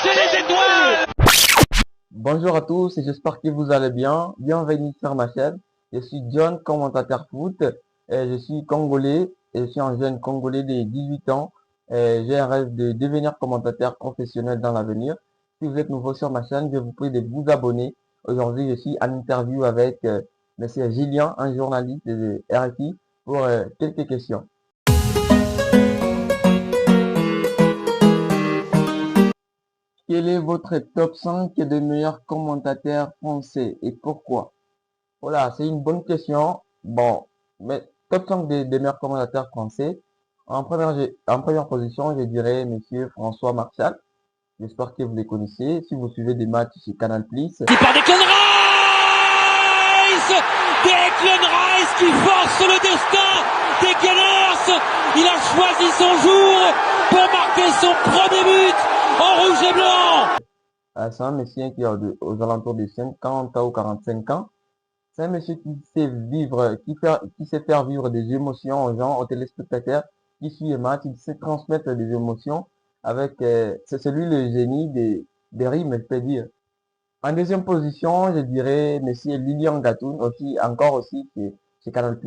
chez les étoiles. Bonjour à tous et j'espère que vous allez bien. Bienvenue sur ma chaîne. Je suis John, commentateur foot. Et je suis congolais et je suis un jeune congolais de 18 ans. Et j'ai un rêve de devenir commentateur professionnel dans l'avenir. Si vous êtes nouveau sur ma chaîne, je vous prie de vous abonner. Aujourd'hui, je suis en interview avec Monsieur Julien, un journaliste de RFI, pour quelques questions. Quel est votre top 5 des meilleurs commentateurs français et pourquoi? Voilà, c'est une bonne question. Bon, mais top 5 des meilleurs commentateurs français. En première position, je dirais Monsieur François Martial. J'espère que vous les connaissez. Si vous suivez des matchs sur Canal+. C'est par Declan Rice. Declan Rice qui force le destin des Gunners. Il a choisi son jour pour marquer son premier but en rouge et blanc. C'est un monsieur qui a aux alentours de 50 ou 45 ans. C'est un monsieur qui sait vivre, qui sait faire vivre des émotions aux gens, aux téléspectateurs qui suivent les matchs. Il sait transmettre des émotions avec, c'est celui le génie des rimes, je peux dire. En deuxième position, je dirais monsieur Lilian Gatoun, aussi chez Canal+.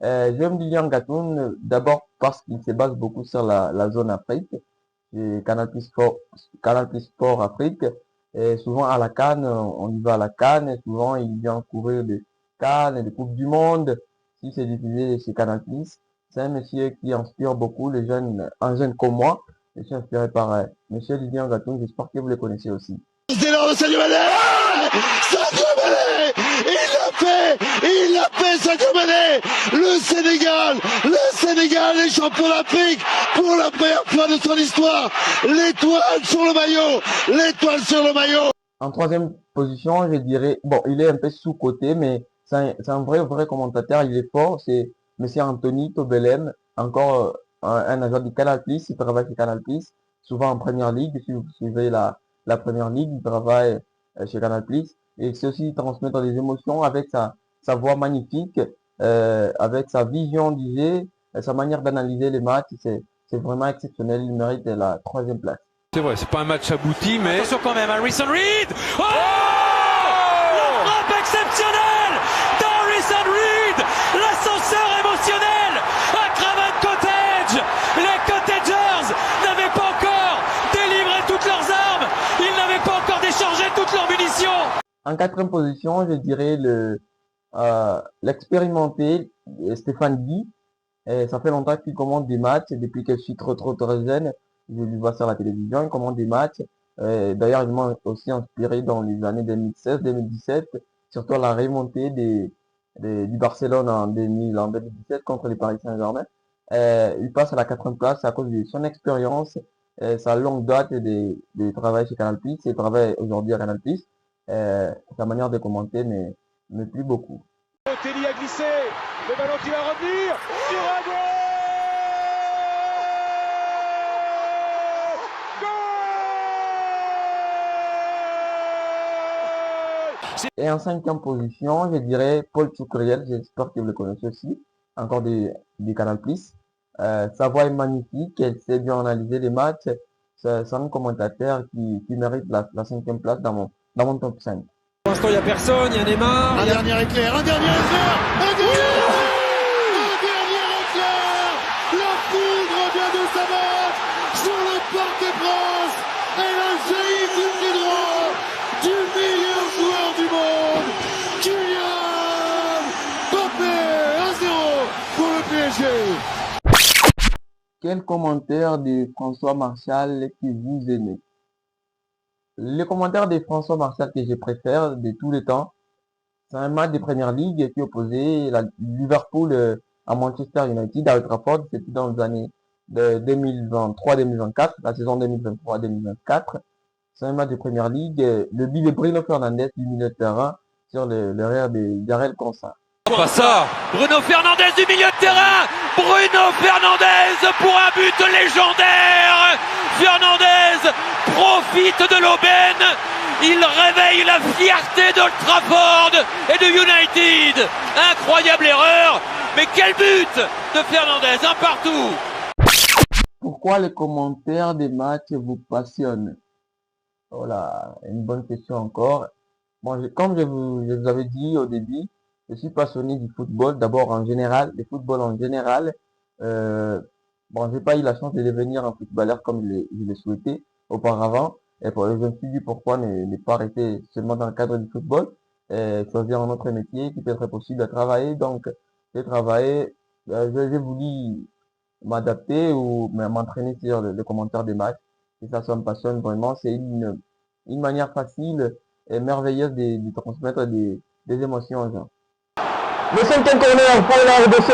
J'aime Lilian Gatoun d'abord parce qu'il se base beaucoup sur la zone Afrique. Et Canal+ Sport Afrique. Et souvent à la CAN, on y va à la CAN, et souvent il vient couvrir des CAN et des Coupes du Monde, si c'est diffusé chez Canal+. C'est un monsieur qui inspire beaucoup les jeunes, un jeune comme moi. Je suis inspiré par monsieur Lilian Gatoun, j'espère que vous le connaissez aussi. C'est l'heure de Sadio Mané. Sadio Mané, il l'a fait Sadio Mané. Le Sénégal est champion d'Afrique pour la première fois de son histoire. L'étoile sur le maillot. En troisième position, je dirais, bon, il est un peu sous-coté, mais c'est un vrai commentateur, il est fort, c'est monsieur Anthony Tobelem, encore un agent du Canal+, il travaille chez Canal+, souvent en première ligue, si vous suivez la première ligue, il travaille chez Canal+, et c'est aussi transmettre des émotions avec sa voix magnifique, avec sa vision du jeu, sa manière d'analyser les matchs, c'est vraiment exceptionnel, il mérite la troisième place. C'est vrai, c'est pas un match abouti, mais... Attention quand même, Harrison Reed. Oh, la frappe exceptionnelle d'Harrison Reed. L'ascenseur émotionnel à Craven Cottage. Les Cottagers n'avaient pas encore délivré toutes leurs armes. Ils n'avaient pas encore déchargé toutes leurs munitions. En quatrième position, je dirais l'expérimenté Stéphane Guy. Ça fait longtemps qu'il commande des matchs, depuis que je suis trop jeune. Je le vois sur la télévision, il commande des matchs. D'ailleurs, il m'a aussi inspiré dans les années 2016-2017, surtout la remontée du Barcelone en 2017 contre les Paris Saint-Germain. Il passe à la quatrième place à cause de son expérience, sa longue date de travail chez Canal+, il travaille aujourd'hui à Canal+. Sa manière de commenter me plaît beaucoup. Telly a glissé, le ballon qui va revenir, Irago! Et en cinquième position, je dirais Paul Tchoukriel, j'espère que vous le connaissez aussi, encore du Canal+. Sa voix est magnifique, elle sait bien analyser les matchs. C'est un commentateur qui mérite la cinquième place dans mon top 5. Pour l'instant, il n'y a personne, il y a Neymar... Un dernier éclair. La poudre vient de s'abattre sur le Parc des Princes. Elle a jailli du pied droit du meilleur joueur du monde, Kylian Mbappé. 1-0 pour le PSG. Quel commentaire de François Martial que vous aimez? Le commentaire de François Martial que je préfère de tous les temps, c'est un match de Première Ligue qui opposait Liverpool à Manchester United à Old Trafford. C'était dans les années de 2023-2024, la saison 2023-2024. C'est un match de Première Ligue. Le but de Bruno Fernandes du milieu de terrain sur le rire de Jarel Konsa. Pas ça. Bruno Fernandes du milieu de terrain. Bruno Fernandes pour un but légendaire. Fernandes profite de l'aubaine. Il réveille la fierté d'Old Trafford et de United. Incroyable erreur. Mais quel but de Fernandes, un partout. Pourquoi les commentaires des matchs vous passionnent? Voilà, une bonne question encore. Bon, comme je vous avais dit au début, je suis passionné du football, d'abord en général, du football en général. Euh, bon, j'ai pas eu la chance de devenir un footballeur comme je le souhaitais auparavant. Je me suis dit pourquoi ne pas rester seulement dans le cadre du football, et choisir un autre métier qui peut être possible à travailler. Donc, j'ai travaillé, j'ai voulu m'adapter ou m'entraîner sur le commentaire des matchs. Et ça me passionne vraiment. C'est une manière facile et merveilleuse de transmettre des émotions aux gens. Le cinquième corner pour la RDC,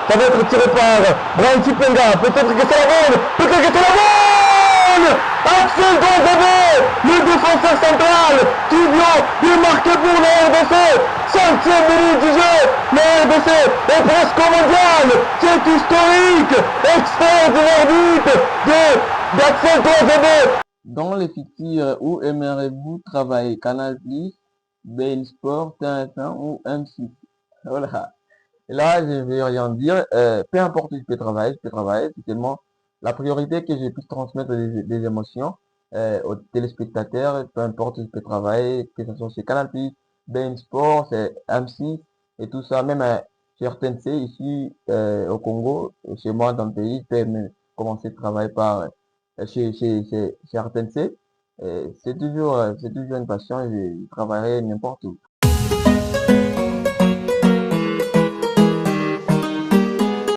ça va être tiré par Brian Chipenga. Peut-être que c'est la bonne, peut-être que c'est la bonne. Axel Gonzabé, le défenseur central, qui vient de marquer pour la RDC. 5e minute du jeu, la RDC est presque au mondial. C'est historique. Extrait du verdict d'Axel Gonzabé. Dans les futurs, où aimeriez-vous travailler? Canal+, beIN Sport, TF1 ou M6? Voilà. Et là, je vais rien dire. Peu importe où je peux travailler. C'est tellement la priorité que je puisse transmettre des émotions aux téléspectateurs. Peu importe où je peux travailler, que ce soit chez Canal+, beIN Sport, c'est M6 et tout ça. Même chez RTNC ici au Congo, chez moi dans le pays, je peux même commencer à travailler chez RTNC. C'est toujours une passion et je travaillerai n'importe où.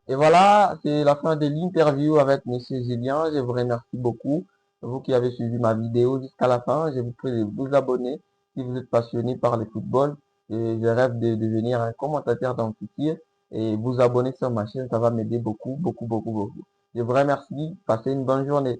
Et voilà, c'est la fin de l'interview avec Monsieur Julien. Je vous remercie beaucoup. Vous qui avez suivi ma vidéo jusqu'à la fin, je vous prie de vous abonner si vous êtes passionné par le football. Et je rêve de devenir un commentateur dans le futur. Et vous abonner sur ma chaîne, ça va m'aider beaucoup, beaucoup, beaucoup, beaucoup. Je vous remercie. Passez une bonne journée.